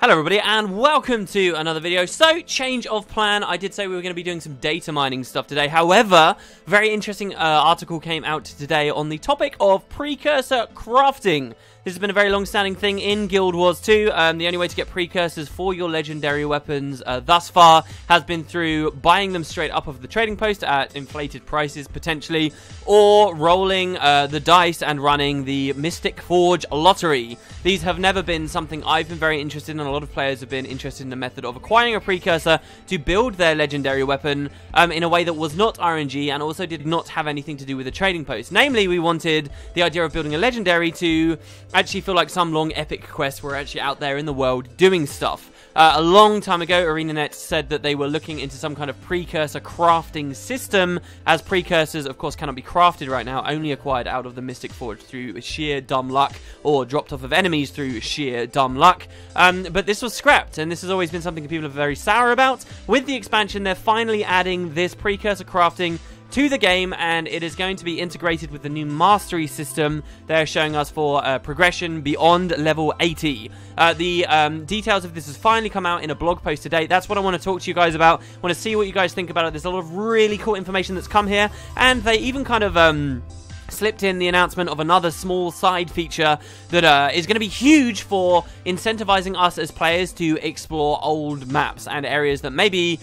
Hello everybody and welcome to another video. So, change of plan. I did say we were going to be doing some data mining stuff today. However, very interesting article came out today on the topic of precursor crafting. This has been a very long-standing thing in Guild Wars 2. The only way to get precursors for your legendary weapons thus far has been through buying them straight up of the trading post at inflated prices, potentially, or rolling the dice and running the Mystic Forge lottery. These have never been something I've been very interested in. A lot of players have been interested in the method of acquiring a precursor to build their legendary weapon in a way that was not RNG and also did not have anything to do with the trading post. Namely, we wanted the idea of building a legendary to actually feel like some long epic quests were actually out there in the world doing stuff. A long time ago, ArenaNet said that they were looking into some kind of precursor crafting system, as precursors, of course, cannot be crafted right now, only acquired out of the Mystic Forge through sheer dumb luck, or dropped off of enemies through sheer dumb luck. But this was scrapped, and this has always been something that people are very sour about. With the expansion, they're finally adding this precursor crafting to the game, and it is going to be integrated with the new mastery system they're showing us for progression beyond level 80. The details of this has finally come out in a blog post today. That's what I want to talk to you guys about. I want to see what you guys think about it. There's a lot of really cool information that's come here, and they even kind of slipped in the announcement of another small side feature that is going to be huge for incentivizing us as players to explore old maps and areas that maybe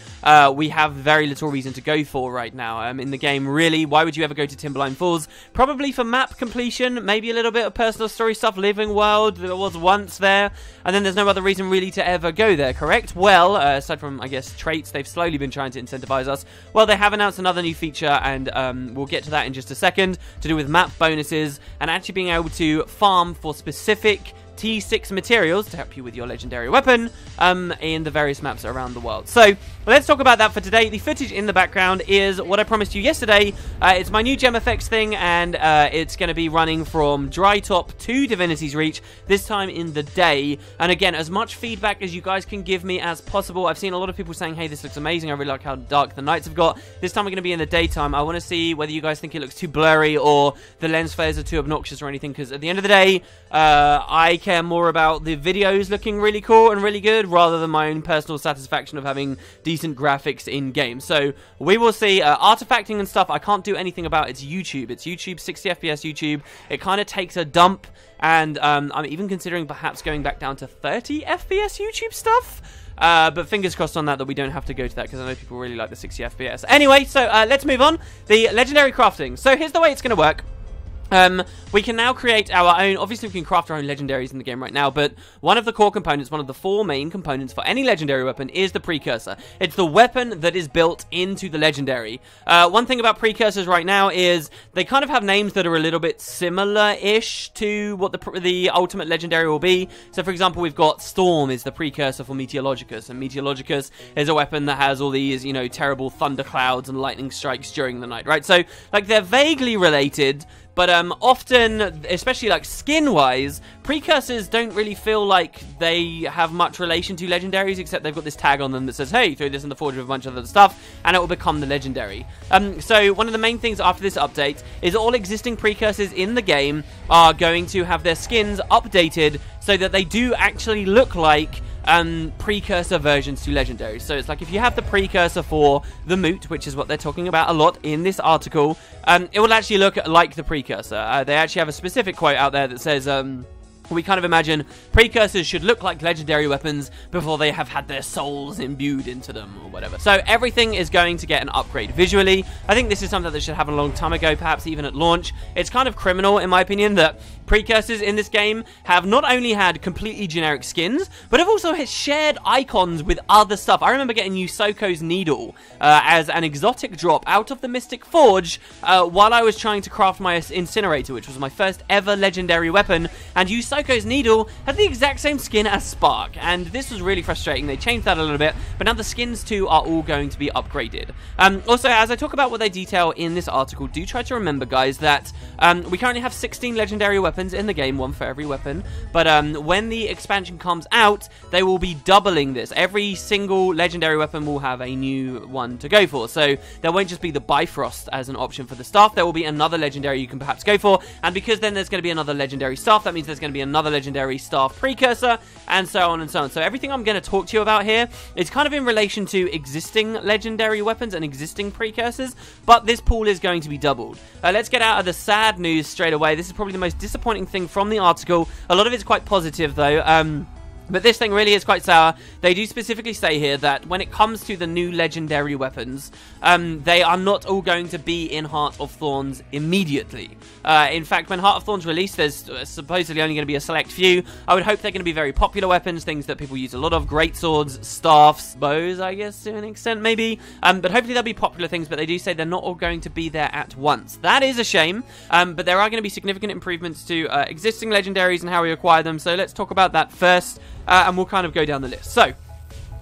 we have very little reason to go for right now in the game. Really, why would you ever go to Timberline Falls? Probably for map completion, maybe a little bit of personal story stuff, living world that was once there, and then there's no other reason really to ever go there, correct? Well, aside from, I guess, traits they've slowly been trying to incentivize us, well, they have announced another new feature, and we'll get to that in just a second, to do with map bonuses and actually being able to farm for specific T6 materials to help you with your legendary weapon in the various maps around the world. So let's talk about that for today. The footage in the background is what I promised you yesterday. It's my new gem effects thing, and it's going to be running from Dry Top to Divinity's Reach, this time in the day. And again, as much feedback as you guys can give me as possible. I've seen a lot of people saying, hey, this looks amazing, I really like how dark the nights have got. This time we're going to be in the daytime. I want to see whether you guys think it looks too blurry or the lens flares are too obnoxious or anything, because at the end of the day, I care more about the videos looking really cool and really good rather than my own personal satisfaction of having decent graphics in game. So we will see. Artifacting and stuff I can't do anything about. It's YouTube. It's YouTube, 60 FPS YouTube. It kind of takes a dump, and I'm even considering perhaps going back down to 30 FPS YouTube stuff. But fingers crossed on that we don't have to go to that, because I know people really like the 60 FPS. Anyway, so let's move on. The legendary crafting. So here's the way it's going to work. We can now create our own. Obviously we can craft our own legendaries in the game right now, but one of the core components, one of the four main components for any legendary weapon is the precursor. It's the weapon that is built into the legendary. One thing about precursors right now is they kind of have names that are a little bit similar-ish to what the ultimate legendary will be. So for example, we've got Storm is the precursor for Meteorologicus, and Meteorologicus is a weapon that has all these, you know, terrible thunderclouds and lightning strikes during the night, right? So like they're vaguely related, but often, especially like skin-wise, precursors don't really feel like they have much relation to legendaries, except they've got this tag on them that says, hey, throw this in the forge with a bunch of other stuff, and it will become the legendary. So one of the main things after this update is all existing precursors in the game are going to have their skins updated so that they do actually look like precursor versions to legendaries. So it's like if you have the precursor for the Moot, which is what they're talking about a lot in this article, it will actually look like the precursor. They actually have a specific quote out there that says, we kind of imagine precursors should look like legendary weapons before they have had their souls imbued into them, or whatever. So everything is going to get an upgrade visually. I think this is something that should happen a long time ago, perhaps even at launch. It's kind of criminal, in my opinion, that precursors in this game have not only had completely generic skins, but have also shared icons with other stuff. I remember getting Yusoko's Needle as an exotic drop out of the Mystic Forge while I was trying to craft my Incinerator, which was my first ever legendary weapon, and Yusoko's Needle had the exact same skin as Spark, and this was really frustrating. They changed that a little bit, but now the skins too are all going to be upgraded. Also, as I talk about what they detail in this article, do try to remember, guys, that we currently have 16 legendary weapons in the game, one for every weapon, but when the expansion comes out, they will be doubling this. Every single legendary weapon will have a new one to go for, so there won't just be the Bifrost as an option for the staff. There will be another legendary you can perhaps go for, and because then there's going to be another legendary staff, that means there's going to be another legendary staff Precursor, and so on and so on. So everything I'm going to talk to you about here is kind of in relation to existing legendary weapons and existing Precursors, but this pool is going to be doubled. Let's get out of the sad news straight away. This is probably the most disappointing thing from the article. A lot of it's quite positive, though. But this thing really is quite sour. They do specifically say here that when it comes to the new legendary weapons, they are not all going to be in Heart of Thorns immediately. In fact, when Heart of Thorns released, there's supposedly only going to be a select few. I would hope they're going to be very popular weapons, things that people use a lot of, great swords, staffs, bows, I guess, to an extent, maybe. But hopefully they'll be popular things, but they do say they're not all going to be there at once. That is a shame, but there are going to be significant improvements to existing legendaries and how we acquire them, so let's talk about that first. And we'll kind of go down the list. So,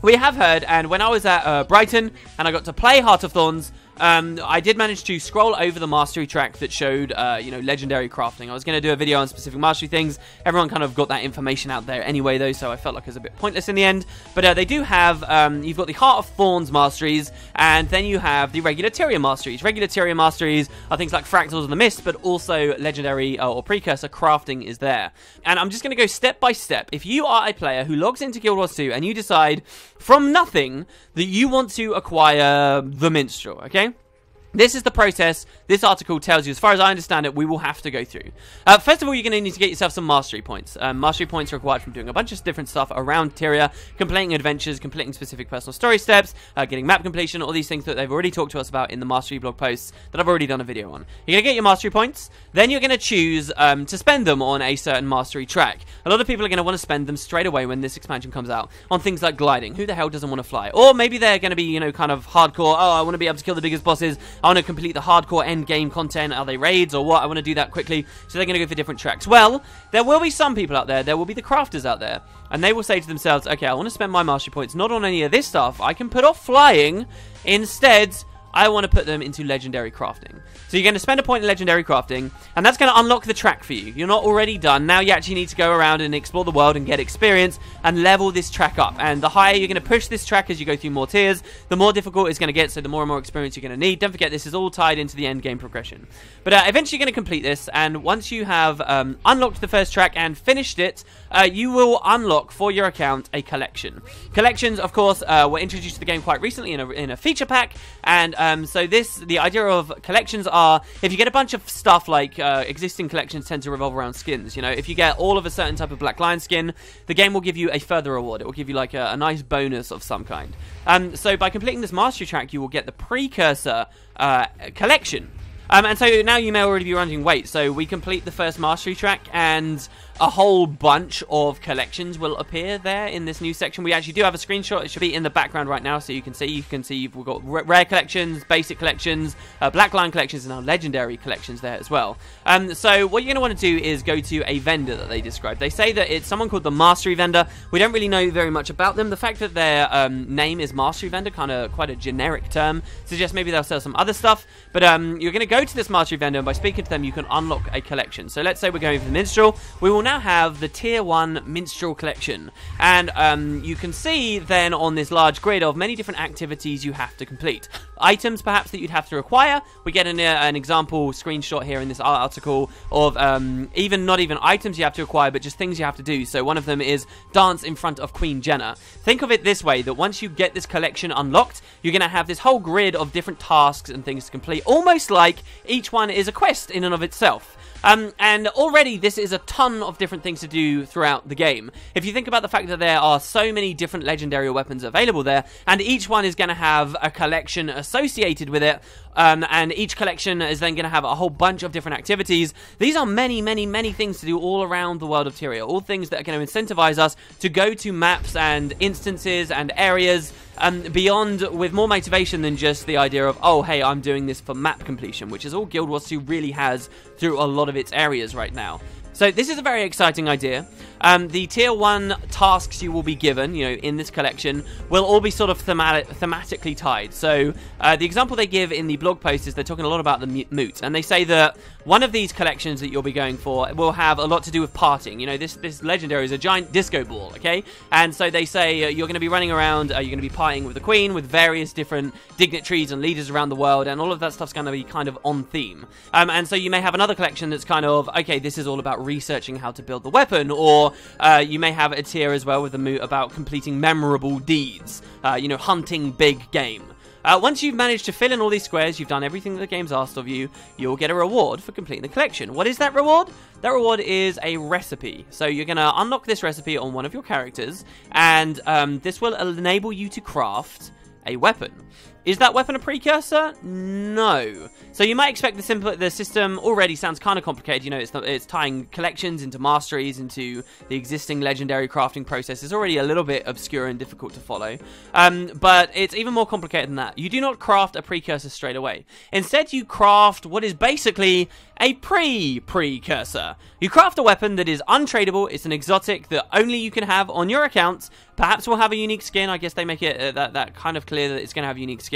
we have heard, and when I was at Brighton, and I got to play Heart of Thorns, I did manage to scroll over the mastery track that showed, legendary crafting. I was going to do a video on specific mastery things. Everyone kind of got that information out there anyway, though, so I felt like it was a bit pointless in the end. But they do have, you've got the Heart of Thorns masteries, and then you have the regular Tyria masteries. Regular Tyria masteries are things like Fractals of the Mist, but also legendary or Precursor crafting is there. And I'm just going to go step by step. If you are a player who logs into Guild Wars 2 and you decide from nothing that you want to acquire the Minstrel, okay? This is the process this article tells you. As far as I understand it, we will have to go through. First of all, you're going to need to get yourself some mastery points. Mastery points are required from doing a bunch of different stuff around Tyria, completing adventures, completing specific personal story steps, getting map completion, all these things that they've already talked to us about in the mastery blog posts that I've already done a video on. You're going to get your mastery points, then you're going to choose to spend them on a certain mastery track. A lot of people are going to want to spend them straight away when this expansion comes out on things like gliding. Who the hell doesn't want to fly? Or maybe they're going to be, kind of hardcore. Oh, I want to be able to kill the biggest bosses. I want to complete the hardcore end game content. Are they raids or what? I want to do that quickly. So they're going to go for different tracks. Well, there will be some people out there. There will be the crafters out there. And they will say to themselves, okay, I want to spend my mastery points not on any of this stuff. I can put off flying. Instead, I want to put them into legendary crafting. So you're going to spend a point in legendary crafting, and that's going to unlock the track for you. You're not already done. Now you actually need to go around and explore the world and get experience and level this track up. And the higher you're going to push this track as you go through more tiers, the more difficult it's going to get, so the more and more experience you're going to need. Don't forget, this is all tied into the end game progression. But eventually you're going to complete this, and once you have unlocked the first track and finished it, you will unlock for your account a collection. Collections, of course, were introduced to the game quite recently in a feature pack, and so the idea of collections are, if you get a bunch of stuff, like existing collections tend to revolve around skins. If you get all of a certain type of Black Lion skin, the game will give you a further reward. It will give you like a nice bonus of some kind. So by completing this mastery track, you will get the Precursor collection. And so now you may already be wondering, wait, so we complete the first mastery track and a whole bunch of collections will appear there in this new section. We actually do have a screenshot. It should be in the background right now, so you can see we've got rare collections, basic collections, Black Lion collections, and our legendary collections there as well. So what you're going to want to do is go to a vendor that they describe. They say that it's someone called the Mastery Vendor. We don't really know very much about them. The fact that their name is Mastery Vendor, quite a generic term, suggests maybe they'll sell some other stuff. But you're going to go to this Mastery Vendor, and by speaking to them, you can unlock a collection. So let's say we're going for the Minstrel. We will now have the Tier 1 Minstrel Collection. And you can see then on this large grid of many different activities you have to complete. Items, perhaps, that you'd have to acquire. We get an example screenshot here in this article of not even items you have to acquire, but just things you have to do. So one of them is dance in front of Queen Jenna. Think of it this way, that once you get this collection unlocked, you're going to have this whole grid of different tasks and things to complete, almost like each one is a quest in and of itself. And already this is a ton of different things to do throughout the game. If you think about the fact that there are so many different legendary weapons available there, and each one is going to have a collection associated with it, and each collection is then going to have a whole bunch of different activities. These are many, many, many things to do all around the world of Tyria. All things that are going to incentivize us to go to maps and instances and areas beyond, with more motivation than just the idea of, oh, hey, I'm doing this for map completion, which is all Guild Wars 2 really has through a lot of its areas right now. So this is a very exciting idea. The Tier 1 tasks you will be given, in this collection, will all be sort of thematically tied. So the example they give in the blog post is they're talking a lot about the moot, and they say that one of these collections that you'll be going for will have a lot to do with partying. This legendary is a giant disco ball, okay? And so they say you're going to be running around, you're going to be partying with the Queen, with various different dignitaries and leaders around the world, and all of that stuff's going to be kind of on theme. And so you may have another collection that's kind of, okay, this is all about about researching how to build the weapon, or you may have a tier as well with a moot about completing memorable deeds, you know, hunting big game. Once you've managed to fill in all these squares, you've done everything that the game's asked of you, you'll get a reward for completing the collection. What is that reward? That reward is a recipe. So you're going to unlock this recipe on one of your characters, and this will enable you to craft a weapon. Is that weapon a precursor? No. So you might expect the system already sounds kind of complicated. You know, it's tying collections into masteries, into the existing legendary crafting process. It's already a little bit obscure and difficult to follow. But it's even more complicated than that. You do not craft a precursor straight away. Instead, you craft what is basically a precursor. You craft a weapon that is untradeable. It's an exotic that only you can have on your account. Perhaps will have a unique skin. I guess they make it that kind of clear that it's going to have a unique skin.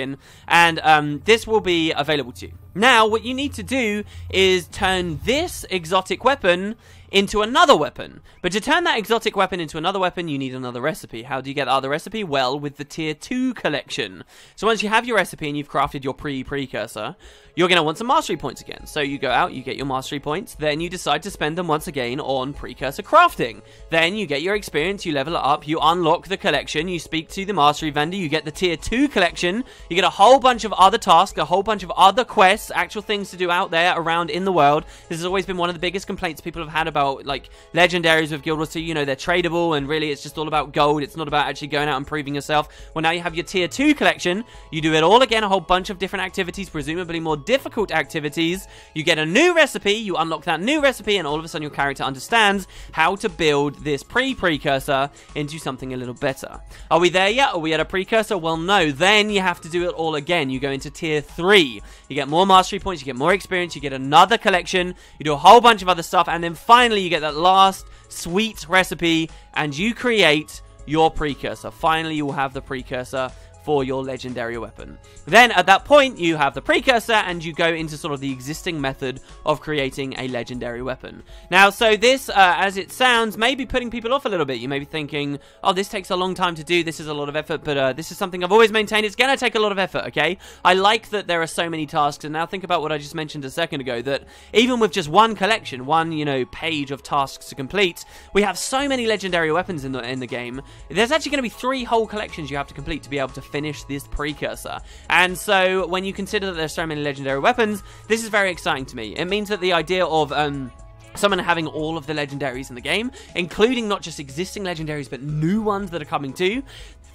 And this will be available to you. Now, what you need to do is turn this exotic weapon into another weapon. But to turn that exotic weapon into another weapon, you need another recipe. How do you get the other recipe? Well, with the tier 2 collection. So once you have your recipe and you've crafted your precursor, you're going to want some mastery points again. So you go out, you get your mastery points, then you decide to spend them once again on precursor crafting. Then you get your experience, you level it up, you unlock the collection, you speak to the mastery vendor, you get the tier 2 collection, you get a whole bunch of other tasks, a whole bunch of other quests, actual things to do out there around in the world. This has always been one of the biggest complaints people have had about like legendaries with Guild Wars 2. You know, they're tradable and really it's just all about gold. It's not about actually going out and proving yourself. Well, now you have your tier 2 collection. You do it all again, a whole bunch of different activities, presumably more difficult activities. You get a new recipe, you unlock that new recipe, and all of a sudden your character understands how to build this precursor into something a little better. Are we there yet? Are we at a precursor? Well, no. Then you have to do it all again. You go into tier 3. You get more mastery points, you get more experience, you get another collection, you do a whole bunch of other stuff, and then finally you get that last sweet recipe and you create your precursor. Finally, you will have the precursor for your legendary weapon. Then at that point you have the precursor and you go into sort of the existing method of creating a legendary weapon. Now, so this as it sounds may be putting people off a little bit. You may be thinking, oh, this takes a long time to do, this is a lot of effort, but this is something I've always maintained, it's gonna take a lot of effort. Okay, I like that there are so many tasks, and now think about what I just mentioned a second ago, that even with just one collection, one, you know, page of tasks to complete, we have so many legendary weapons in the game. There's actually going to be 3 whole collections you have to complete to be able to finish this precursor. And so when you consider that there's so many legendary weapons, this is very exciting to me. It means that the idea of someone having all of the legendaries in the game, including not just existing legendaries but new ones that are coming too,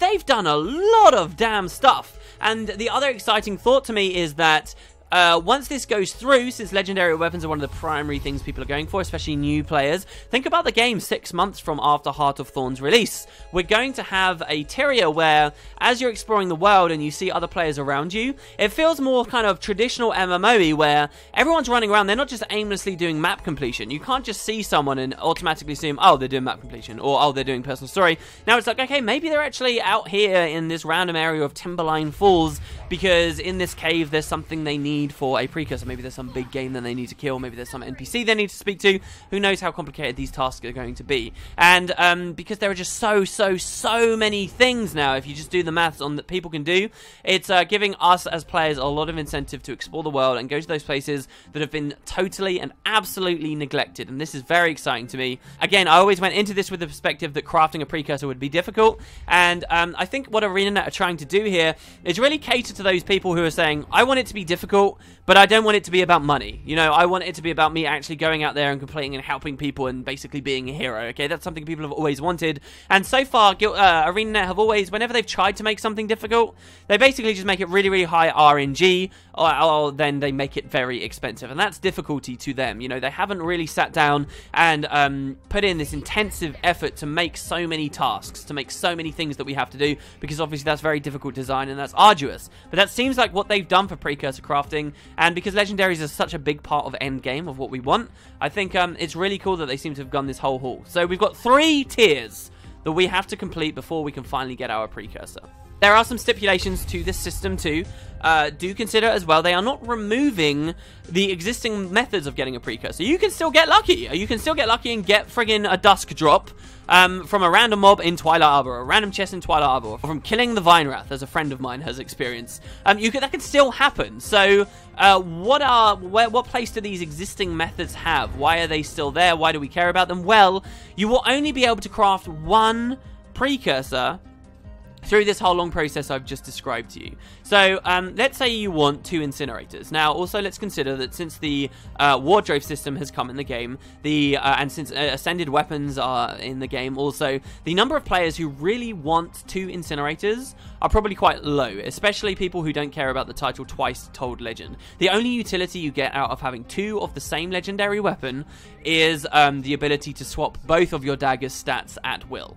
they've done a lot of damn stuff. And the other exciting thought to me is that once this goes through, since legendary weapons are one of the primary things people are going for, especially new players, think about the game 6 months from after Heart of Thorn's release. We're going to have a tier where, as you're exploring the world and you see other players around you, it feels more kind of traditional MMO-y, where everyone's running around, they're not just aimlessly doing map completion. You can't just see someone and automatically assume, oh, they're doing map completion, or oh, they're doing personal story. Now it's like, okay, maybe they're actually out here in this random area of Timberline Falls, because in this cave there's something they need for a precursor. Maybe there's some big game that they need to kill, maybe there's some NPC they need to speak to. Who knows how complicated these tasks are going to be. And because there are just so many things now, if you just do the maths on that people can do, it's giving us as players a lot of incentive to explore the world and go to those places that have been totally and absolutely neglected. And this is very exciting to me. Again, I always went into this with the perspective that crafting a precursor would be difficult, and I think what ArenaNet are trying to do here is really cater to those people who are saying, I want it to be difficult, but I don't want it to be about money. You know, I want it to be about me actually going out there and completing and helping people and basically being a hero. Okay, that's something people have always wanted. And so far, ArenaNet have always, whenever they've tried to make something difficult, they basically just make it really high RNG, or then they make it very expensive. And that's difficulty to them. You know, they haven't really sat down and put in this intensive effort to make so many tasks, to make so many things that we have to do, because obviously that's very difficult design and that's arduous. But that seems like what they've done for precursor crafting. And because legendaries are such a big part of end game of what we want, I think it's really cool that they seem to have gone this whole haul. So we've got 3 tiers that we have to complete before we can finally get our precursor. there are some stipulations to this system too. Do consider as well, they are not removing the existing methods of getting a precursor. You can still get lucky. You can still get lucky and get friggin' a dusk drop from a random mob in Twilight Arbor, a random chest in Twilight Arbor, or from killing the Vine Wrath, as a friend of mine has experienced. That can still happen. So, what place do these existing methods have? Why are they still there? Why do we care about them? Well, you will only be able to craft one precursor through this whole long process I've just described to you. So, let's say you want 2 incinerators. Now, also, let's consider that since the wardrobe system has come in the game, and since ascended weapons are in the game also, the number of players who really want 2 incinerators are probably quite low, especially people who don't care about the title Twice Told Legend. The only utility you get out of having 2 of the same legendary weapon is the ability to swap both of your dagger's stats at will.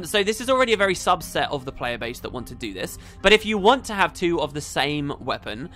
So this is already a very subset of the player base that want to do this, but if you want to have 2 of the same weapon,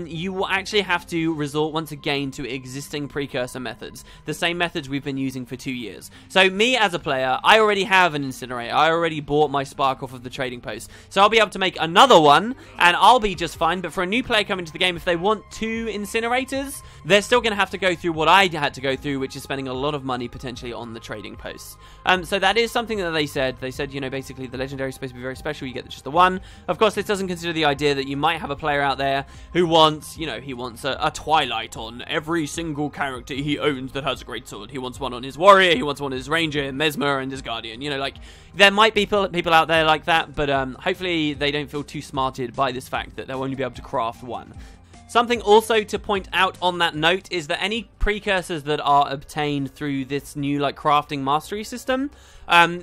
you will actually have to resort once again to existing precursor methods, the same methods we've been using for 2 years. So me as a player, I already have an incinerator. I already bought my spark off of the trading post, so I'll be able to make another one and I'll be just fine. But for a new player coming to the game, if they want 2 incinerators, they're still going to have to go through what I had to go through, which is spending a lot of money potentially on the trading posts. So that is something that they said. They said, you know, basically the legendary is supposed to be very special. You get just the one. Of course, this doesn't consider the idea that you might have a player out there who wants, you know, he wants a Twilight on every single character he owns that has a great sword. He wants one on his warrior. He wants one on his ranger, Mesmer, and his guardian. You know, like, there might be people out there like that, but hopefully they don't feel too smarted by this fact that they'll only be able to craft one. Something also to point out on that note is that any precursors that are obtained through this new crafting mastery system,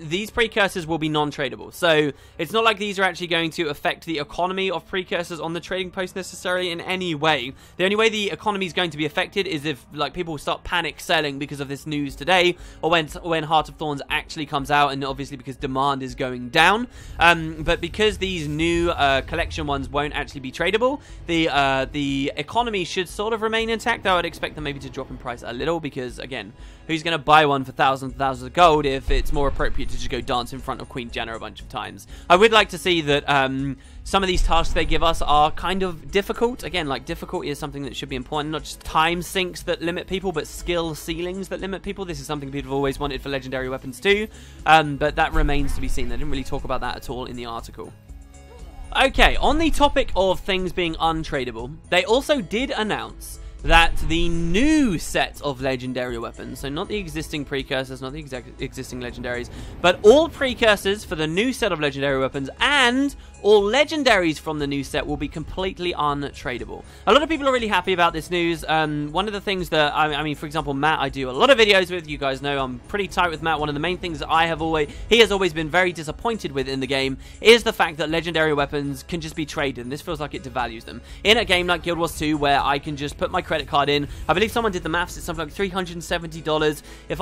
these precursors will be non-tradable. So it's not like these are actually going to affect the economy of precursors on the trading post necessarily in any way. The only way the economy is going to be affected is if people start panic selling because of this news today, or when Heart of Thorns actually comes out, and obviously because demand is going down. But because these new collection ones won't actually be tradable, the economy should sort of remain intact. Though I'd expect them maybe to drop in price a little, because again, who's going to buy one for thousands and thousands of gold if it's more appropriate to just go dance in front of Queen Janna a bunch of times? I would like to see that some of these tasks they give us are kind of difficult. Again, difficulty is something that should be important, not just time sinks that limit people, but skill ceilings that limit people. This is something people have always wanted for legendary weapons too, but that remains to be seen. They didn't really talk about that at all in the article. Okay, on the topic of things being untradeable, they also did announce that the new set of legendary weapons, so not the existing precursors, not the existing legendaries, but all precursors for the new set of legendary weapons and all legendaries from the new set will be completely untradeable. A lot of people are really happy about this news. One of the things that, I mean, for example, Matt, I do a lot of videos with. You guys know I'm pretty tight with Matt. One of the main things that he has always been very disappointed with in the game is the fact that legendary weapons can just be traded, and this feels like it devalues them. In a game like Guild Wars 2, where I can just put my credit card in, I believe someone did the maths, it's something like $370. If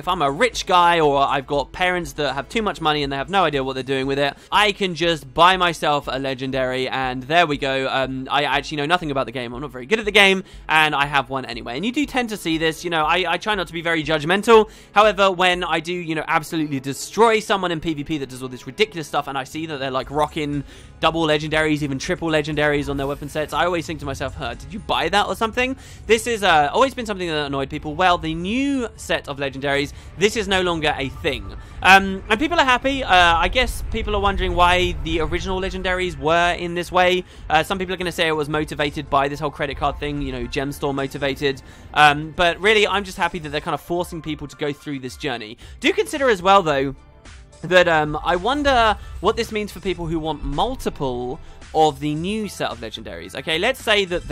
I'm a rich guy, or I've got parents that have too much money and they have no idea what they're doing with it, I can just buy myself a legendary, and there we go. I actually know nothing about the game. I'm not very good at the game, and I have one anyway. And you do tend to see this. You know, I try not to be very judgmental. However, when I do, you know, absolutely destroy someone in PvP that does all this ridiculous stuff, and I see that they're rocking double legendaries, even triple legendaries on their weapon sets, I always think to myself, did you buy that or something? This has always been something that annoyed people. Well, the new set of legendaries, this is no longer a thing. And people are happy. I guess people are wondering why the original legendaries were in this way. Some people are going to say it was motivated by this whole credit card thing, you know, gem store motivated. But really, I'm just happy that they're kind of forcing people to go through this journey. Do consider as well, though, that I wonder what this means for people who want multiple of the new set of legendaries. Okay, let's say that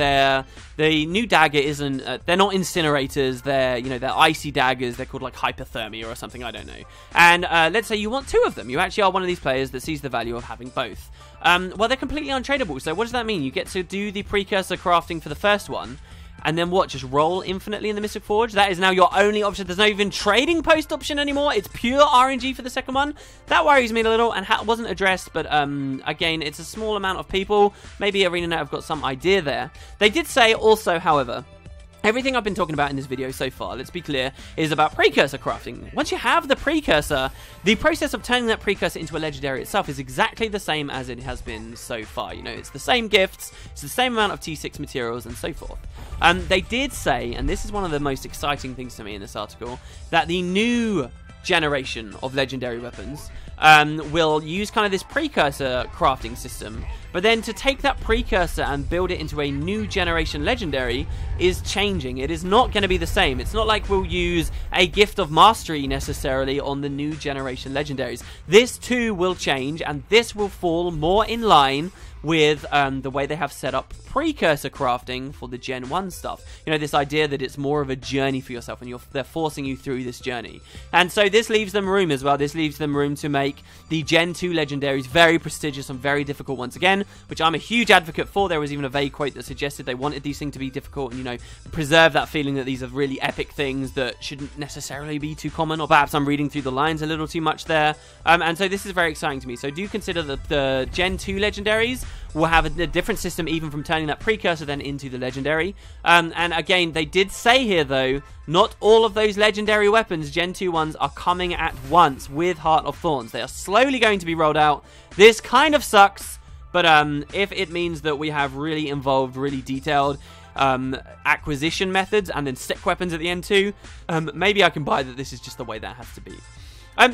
the new dagger isn't, they're not incinerators, they're, you know, they're icy daggers, they're called hypothermia or something, I don't know. And let's say you want 2 of them. You actually are one of these players that sees the value of having both. Well, they're completely untradeable. So what does that mean? You get to do the precursor crafting for the first one, and then what, just roll infinitely in the Mystic Forge? That is now your only option. There's no even trading post option anymore. It's pure RNG for the second one. That worries me a little, and wasn't addressed, but again, it's a small amount of people. Maybe ArenaNet have got some idea there. They did say also, however, Everything I've been talking about in this video so far, let's be clear, is about Precursor crafting. Once you have the Precursor, the process of turning that Precursor into a Legendary itself is exactly the same as it has been so far. You know, it's the same gifts, it's the same amount of T6 materials, and so forth. They did say, and this is one of the most exciting things to me in this article, that the new generation of Legendary weapons will use kind of this Precursor crafting system, but then to take that Precursor and build it into a new generation Legendary is changing. It is not going to be the same. It's not like we'll use a Gift of Mastery necessarily on the new generation Legendaries. This too will change, and this will fall more in line with the way they have set up Precursor crafting for the Gen 1 stuff. You know, this idea that it's more of a journey for yourself, and they're forcing you through this journey. And so this leaves them room as well. This leaves them room to make the Gen 2 Legendaries very prestigious and very difficult once again, which I'm a huge advocate for. There was even a vague quote that suggested they wanted these things to be difficult and, you know, preserve that feeling that these are really epic things that shouldn't necessarily be too common, or perhaps I'm reading through the lines a little too much there. And so this is very exciting to me. So do consider that the Gen 2 Legendaries will have a different system, even from turning that Precursor then into the Legendary. And again, they did say here, though, not all of those Legendary weapons, Gen 2 ones, are coming at once with Heart of Thorns. They are slowly going to be rolled out. This kind of sucks, but if it means that we have really involved, really detailed acquisition methods and then stick weapons at the end too, maybe I can buy that this is just the way that has to be.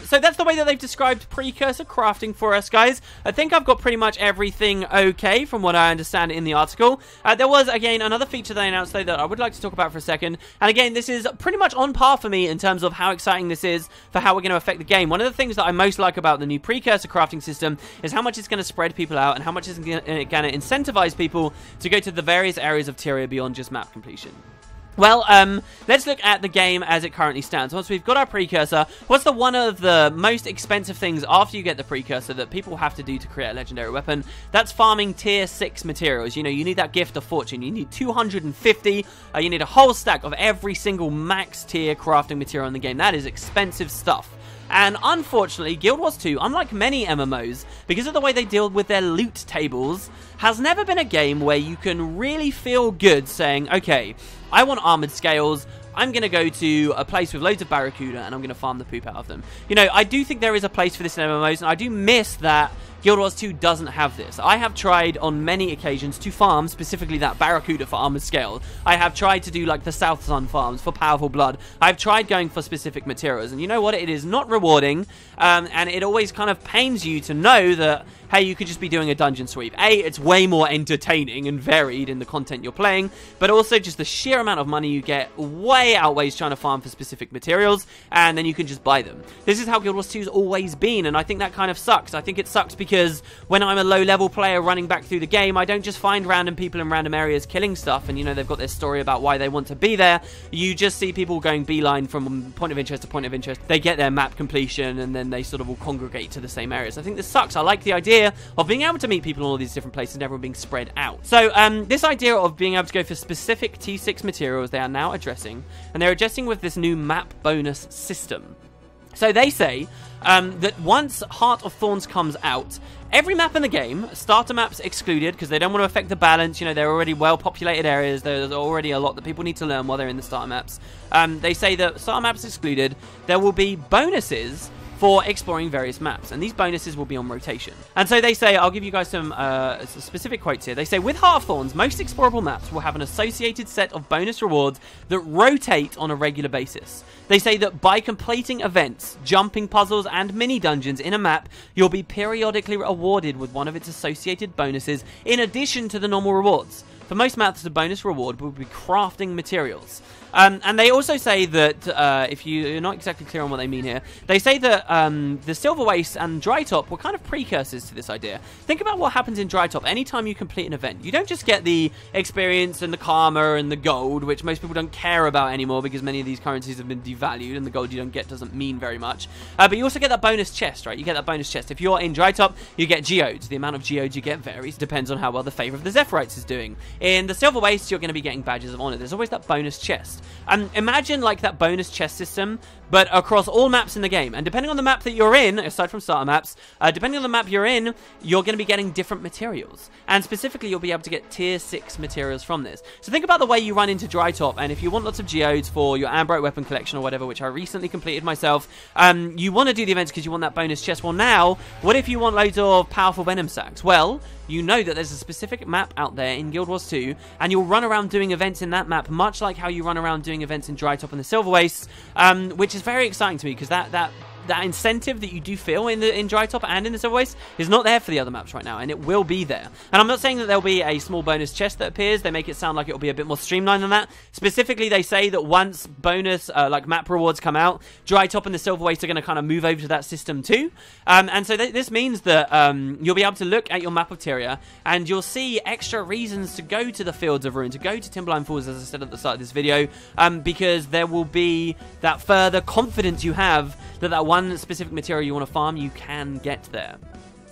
So that's the way that they've described Precursor crafting for us, guys. I think I've got pretty much everything okay from what I understand in the article. There was, again, another feature they announced, though, that I would like to talk about for a second. And again, this is pretty much on par for me in terms of how exciting this is for how we're going to affect the game. One of the things that I most like about the new Precursor crafting system is how much it's going to spread people out and how much it's going to incentivize people to go to the various areas of Tyria beyond just map completion. Well, let's look at the game as it currently stands. Once we've got our Precursor, what's one of the most expensive things after you get the Precursor that people have to do to create a Legendary weapon? That's farming tier 6 materials. You know, you need that Gift of Fortune. You need 250. You need a whole stack of every single max tier crafting material in the game. That is expensive stuff. And unfortunately, Guild Wars 2, unlike many MMOs, because of the way they deal with their loot tables, has never been a game where you can really feel good saying, okay, I want armored scales, I'm going to go to a place with loads of Barracuda and I'm going to farm the poop out of them. You know, I do think there is a place for this in MMOs, and I do miss that Guild Wars 2 doesn't have this. I have tried on many occasions to farm specifically that Barracuda for armored scale. I have tried to do like the South Sun farms for powerful blood. I've tried going for specific materials, and you know what? It is not rewarding, and it always kind of pains you to know that, hey, you could just be doing a dungeon sweep. It's way more entertaining and varied in the content you're playing, but also just the sheer amount of money you get way outweighs trying to farm for specific materials, and then you can just buy them. This is how Guild Wars 2's always been, and I think that kind of sucks. I think it sucks because when I'm a low-level player running back through the game, I don't just find random people in random areas killing stuff, and, you know, they've got their story about why they want to be there. You just see people going beeline from point of interest to point of interest. They get their map completion, and then they sort of all congregate to the same areas. I think this sucks. I like the idea of being able to meet people in all these different places and everyone being spread out. So this idea of being able to go for specific T6 materials they are now addressing, and they're addressing with this new map bonus system. So they say that once Heart of Thorns comes out, every map in the game, starter maps excluded, because they don't want to affect the balance. You know, they're already well-populated areas. There's already a lot that people need to learn while they're in the starter maps. They say that starter maps excluded, there will be bonuses for exploring various maps, and these bonuses will be on rotation. And so they say, I'll give you guys some specific quotes here. They say, with Heart of Thorns, most explorable maps will have an associated set of bonus rewards that rotate on a regular basis. They say that by completing events, jumping puzzles, and mini-dungeons in a map, you'll be periodically awarded with one of its associated bonuses in addition to the normal rewards. For most maps, the bonus reward will be crafting materials. And they also say that, if you're not exactly clear on what they mean here, they say that the Silver Waste and Dry Top were kind of precursors to this idea. Think about what happens in Dry Top anytime you complete an event. You don't just get the experience and the karma and the gold, which most people don't care about anymore because many of these currencies have been devalued and the gold you don't get doesn't mean very much. But you also get that bonus chest, right? You get that bonus chest. If you're in Dry Top, you get geodes. The amount of geodes you get varies, depends on how well the Favor of the Zephyrites is doing. In the Silver Waste, you're going to be getting badges of honor. There's always that bonus chest. Imagine like that bonus chest system, but across all maps in the game. And depending on the map that you're in, aside from starter maps, depending on the map you're in, you're going to be getting different materials. And specifically, you'll be able to get tier 6 materials from this. So think about the way you run into Dry Top, and if you want lots of geodes for your Ambrite weapon collection or whatever, which I recently completed myself, you want to do the events because you want that bonus chest. Well, now, what if you want loads of powerful venom sacks? Well, you know that there's a specific map out there in Guild Wars 2, and you'll run around doing events in that map, much like how you run around doing events in Dry Top and the Silver Wastes, which is very exciting to me, because that incentive that you do feel in Dry Top and in the Silver Wastes is not there for the other maps right now, and it will be there. And I'm not saying that there'll be a small bonus chest that appears. They make it sound like it'll be a bit more streamlined than that. Specifically, they say that once bonus like map rewards come out, Dry Top and the Silver Wastes are going to kind of move over to that system too. And so this means that you'll be able to look at your map of Tyria, and you'll see extra reasons to go to the Fields of Ruin, to go to Timberline Falls, as I said at the start of this video, because there will be that further confidence you have that one specific material you want to farm, you can get there.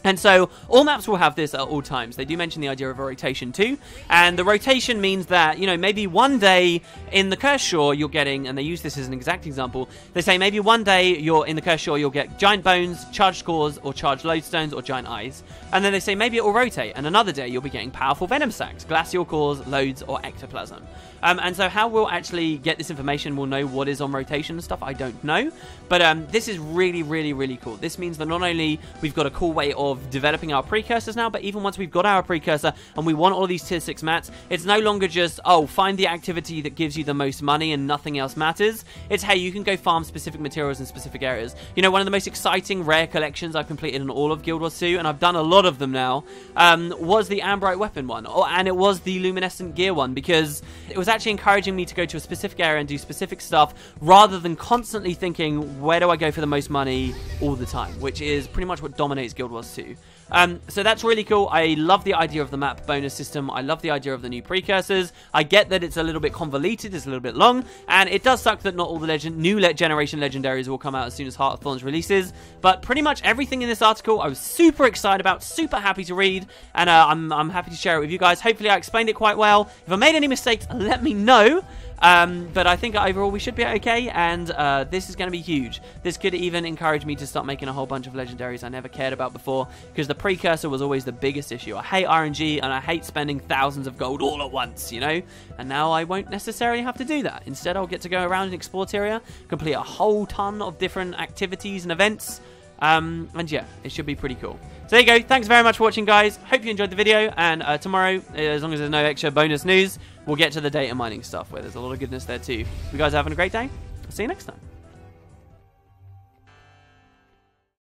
And so, all maps will have this at all times. They do mention the idea of a rotation too, and the rotation means that, you know, maybe one day in the Cursed Shore you're getting, and they use this as an exact example, they say maybe one day you're in the Cursed Shore you'll get giant bones, charged cores, or charged lodestones, or giant eyes, and then they say maybe it will rotate, and another day you'll be getting powerful venom sacks, glacial cores, loads, or ectoplasm. And so how we'll actually get this information, we'll know what is on rotation and stuff, I don't know, but this is really, really, really cool. This means that not only we've got a cool way of developing our precursors now, but even once we've got our precursor and we want all of these tier 6 mats, it's no longer just, oh, find the activity that gives you the most money and nothing else matters. It's, hey, you can go farm specific materials in specific areas. You know, one of the most exciting rare collections I've completed in all of Guild Wars 2, and I've done a lot of them now, was the Ambrite weapon one, and it was the luminescent gear one, because it was actually encouraging me to go to a specific area and do specific stuff, rather than constantly thinking, where do I go for the most money all the time, which is pretty much what dominates Guild Wars 2. So that's really cool. I love the idea of the map bonus system. I love the idea of the new precursors. I get that it's a little bit convoluted, it's a little bit long, and it does suck that not all the new generation legendaries will come out as soon as Heart of Thorns releases, but pretty much everything in this article I was super excited about, super happy to read, and I'm happy to share it with you guys. Hopefully I explained it quite well. If I made any mistakes, let me know. But I think overall we should be okay, and this is going to be huge. This could even encourage me to start making a whole bunch of legendaries I never cared about before, because the precursor was always the biggest issue. I hate RNG, and I hate spending thousands of gold all at once, you know? And now I won't necessarily have to do that. Instead, I'll get to go around and explore Tyria, complete a whole ton of different activities and events, and yeah, it should be pretty cool. So there you go. Thanks very much for watching, guys. Hope you enjoyed the video, and tomorrow, as long as there's no extra bonus news, we'll get to the data mining stuff, where there's a lot of goodness there too. You guys are having a great day. I'll see you next time.